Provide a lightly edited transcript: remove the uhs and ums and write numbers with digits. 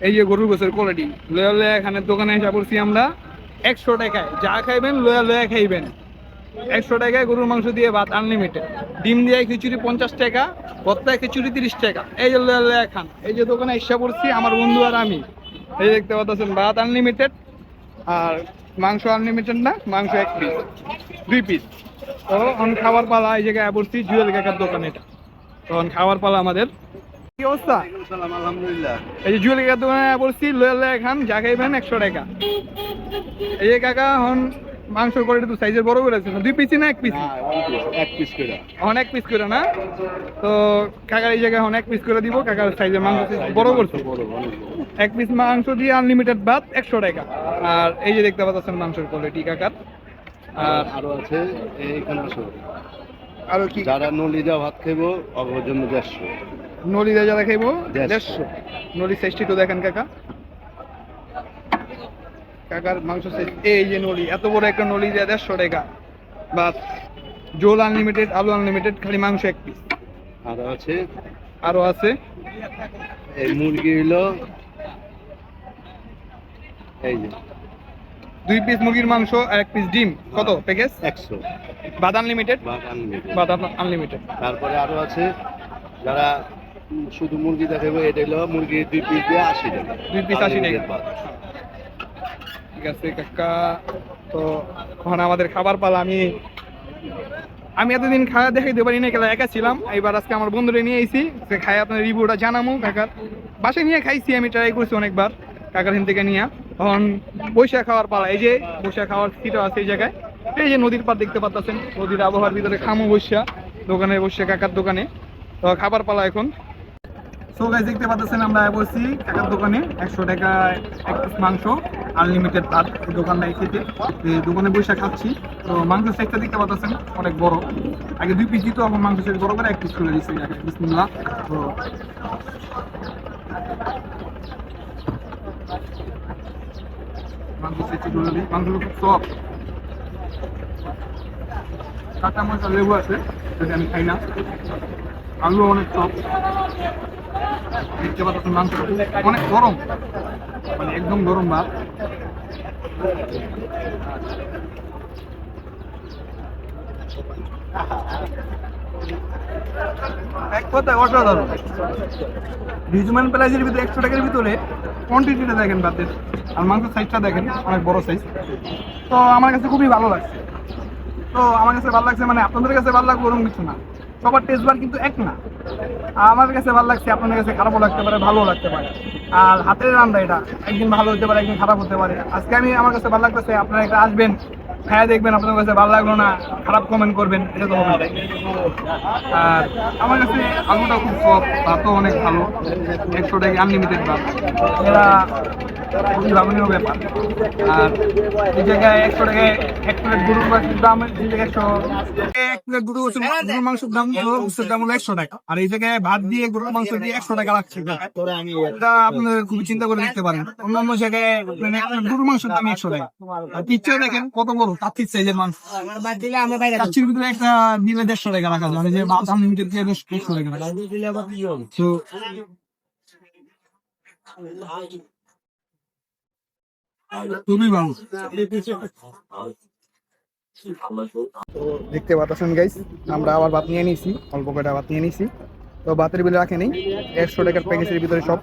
এই যে গরুর গোছের কোয়ালিটি, লয়া লয়া এখানে দোকানে এসে পড়ছি আমরা 100 টাকায়। যা খাইবেন লয়া লয়া খাইবেন। 100 টাকায় গরুর মাংস দিয়ে ভাত আনলিমিটেড, ডিম দিয়ে খিচুড়ি 50 টাকা, ভর্তায় খিচুড়ি 30 টাকা। এই যে লয়া লয়া খান। এই যে দোকানে এসে পড়ছি আমার বন্ধু আর আমি। এই দেখতে পাচ্ছেন ভাত আনলিমিটেড আর মাংস আনলিমিটেড না, মাংস 1 পিস 2 পিস। তো অন খাবার পালা এই জায়গায় পড়ছি জুয়েল কাকার দোকানে। এটা তখন খাবার পালা আমাদের। কি অবস্থা? আলহামদুলিল্লাহ। এই যে জুয়েল কাকার দোকানে পড়ছি, লয়া লয়া খান, যা খাইবেন 100 টাকা। এই যে কাকা হন মাংসের কোয়ালিটি তো সাইজের বড় করে আছে, 2 পিস না 1 পিস? এক পিস করে। এখন 1 পিস করে না? তো কাকার এই জায়গায় এখন 1 পিস করে দিব। কাকার সাইজের মাংস বড় করছে। 1 পিস মাংস দিয়ে আনলিমিটেড ভাত 100 টাকা। আর এই যে দেখতে পাচ্ছেন মাংসের কোয়ালিটি কাকার। আর আরো আছে এইখানে আসো, আরো কি? যারা নলি দেওয়া ভাত খাইবো ওর জন্য 150। নলি দিয়ে যারা খাইবো 150। 150। নলি সাইজটি তো দেখেন কাকা। কাকার মাংস সাইজ এই যে নলি, এত বড় একটা নলি দিয়ে 150 টাকা ভাত। জোল আনলিমিটেড, আলু আনলিমিটেড, খালি মাংস 1 পিস। আরো আছে, আরো আছে এই মুরগি হইলো এই যে 2 পিস মুরগির মাংস আর 1 পিস ডিম। কত প্যাকেজ? 100 ভাত আনলিমিটেড। ভাত আনলিমিটেড। ভাত আনলিমিটেড। তারপরে আরো আছে যারা শুধু মুরগি দেখাবো, এটা হলো মুরগি 2 পিস দিয়ে 80 টাকা। 2 পিস 80 টাকা। ভাত। ঠিক আছে কাকা। তো ওখানে আমাদের খাবার পালা। আমি এতদিন খাওয়া দেখাইতে পারি না, একা ছিলাম। এবার আজকে আমার বন্ধুরা নিয়ে আইছি, সে খাই আপনার রিভিউটা জানামু। কাকার বাসায় নিয়ে খাইছি, আমি ট্রাই করছি অনেকবার কাকার হিন থেকে নিয়ে। তখন বৈশাখ খাওয়ার পালা। এই যে বৈশাখ খাওয়ার সিটও আছে এই জায়গায়। এই যে নদীর পাড় দেখতে পাচ্ছেন, নদীর আবহাওয়ার ভিতরে খামো বৈশা দোকানে বসে কাকার দোকানে। তো খাবার পালা এখন। সো গাইস দেখতে পাচ্ছেন আমরা বসছি কাকার দোকানে। 100 টাকা 1 পিস মাংস আনলিমিটেড ভাত। দোকানটাই খেতে দোকানে বসে খাচ্ছি। তো মাংস সাইজটা দেখতে পাচ্ছেন অনেক বড়। আগে 2 পিস দিত, এখন মাংস সাইজ বড় করে 1 পিস করে দিচ্ছি। বিসমিল্লাহ। তো মাংস সাইজটি করে দিই। মাংসগুলো খুব সফট, কাঁচা মশলা লেবু আছে যেটা আমি খাই না। আলু অনেক সফট। দেখতে পাচ্ছেন মাংস অনেক গরম, মানে একদম গরম ভাত। এক কথায় অসাধারণ। রিজনেবল প্রাইসের ভিতরে 100 টাকার ভিতরে কোয়ান্টিটিটা দেখেন ভাতের, আর মাংসের সাইজটা দেখেন অনেক বড় সাইজ। তো আমার কাছে খুবই ভালো লাগছে। তো আমার কাছে ভালো লাগছে মানে আপনাদের কাছে ভালো লাগবে ওরকম কিছু না, সবার টেস্ট বার কিন্তু এক না। আমার কাছে ভালো লাগছে, আপনাদের কাছে খারাপও লাগতে পারে, ভালো লাগতে পারে। আর হাতের রান্না এটা একদিন ভালো হতে পারে, একদিন খারাপ হতে পারে। আজকে আমার কাছে ভালো লাগতেছে, আপনারা একটা আসবেন, হ্যাঁ দেখবেন, আপনার কাছে ভালো লাগলো না, খারাপ কমেন্ট করবেন, এটা তো হবে। আর আমার কাছে আলুটা খুব সফট, ভাতও অনেক ভালো। 100 টাকা আনলিমিটেড ভাত, এরা খুবই ভাবনীয় ব্যাপার। আর এই জায়গায় 100 টাকায় 1 প্লেট গরুর মাংসের দাম, যে জায়গায় 1 প্লেট গরুর মাংসের দাম হলো 100 টাকা। আর এই জায়গায় ভাত দিয়ে গরুর মাংস দিয়ে 100 টাকা লাগছে। এটা আপনাদের খুবই চিন্তা করে দেখতে পারেন। অন্যান্য জায়গায় গরুর মাংসের দাম 100 টাকা। আর পিচ্ছে দেখেন কত বড় কাচ্চির সাইজের মাংস। কাচ্চির ভিতরে একটা দিলে 150 টাকা রাখা যায়, যে ভাত আনলিমিটেড 100 টাকা। তো খুবই ভালো। তো দেখতে পাচ্ছেন গাইস, আমরা আবার ভাত নিয়ে নিয়েছি, অল্প কয়টা ভাত নিয়ে নিয়েছি। তো ভাতের বিল রাখে নেই, 100 টাকার প্যাকেজের ভিতরে সব।